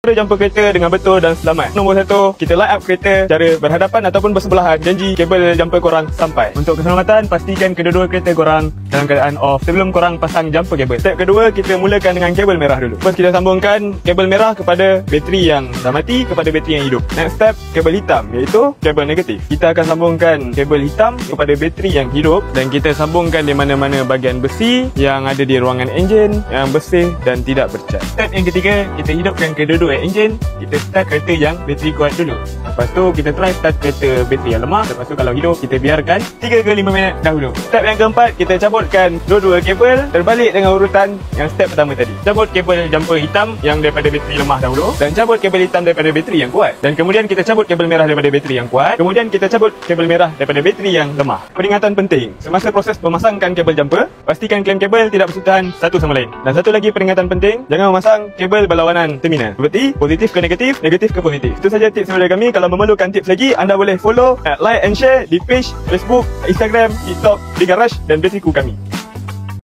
Cara jumpa kereta dengan betul dan selamat. Nombor 1, kita light up kereta secara berhadapan ataupun bersebelahan. Janji kabel jumper korang sampai. Untuk keselamatan, pastikan kedua-dua kereta korang dalam keadaan off sebelum korang pasang jumper kabel. Step kedua, kita mulakan dengan kabel merah dulu. First, kita sambungkan kabel merah kepada bateri yang dah mati kepada bateri yang hidup. Next step, kabel hitam iaitu kabel negatif. Kita akan sambungkan kabel hitam kepada bateri yang hidup dan kita sambungkan di mana-mana bahagian besi yang ada di ruangan enjin yang bersih dan tidak bercat. Step yang ketiga, kita hidupkan kedua-dua enjin. Kita start kereta yang bateri kuat dulu. Lepas tu kita try start kereta bateri yang lemah. Lepas tu kalau hidup, kita biarkan 3 ke 5 minit dahulu. Step yang keempat, kita cabutkan dua-dua kabel terbalik dengan urutan yang step pertama tadi. Cabut kabel jumper hitam yang daripada bateri lemah dahulu dan cabut kabel hitam daripada bateri yang kuat. Dan kemudian kita cabut kabel merah daripada bateri yang kuat. Kemudian kita cabut kabel merah daripada bateri yang lemah. Peringatan penting, semasa proses memasangkan kabel jumper, pastikan klem kabel tidak bersentuhan satu sama lain. Dan satu lagi peringatan penting, jangan memasang kabel berlawanan terminal. Seperti positif ke negatif, negatif ke positif. Itu saja tips daripada kami. Kalau memerlukan tips lagi, anda boleh follow, like and share di page Facebook, Instagram, TikTok, di Garage dan Basiku kami.